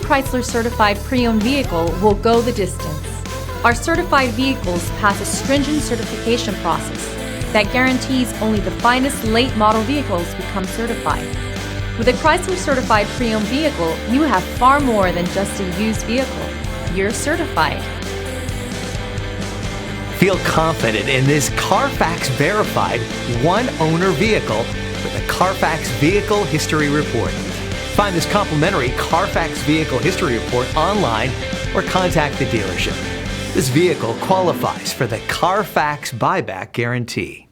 Chrysler certified pre-owned vehicle will go the distance. Our certified vehicles pass a stringent certification process that guarantees only the finest late model vehicles become certified. With a Chrysler certified pre-owned vehicle, you have far more than just a used vehicle. You're certified. Feel confident in this Carfax verified one-owner vehicle with a Carfax Vehicle History Report. Find this complimentary Carfax Vehicle History Report online or contact the dealership. This vehicle qualifies for the Carfax Buyback Guarantee.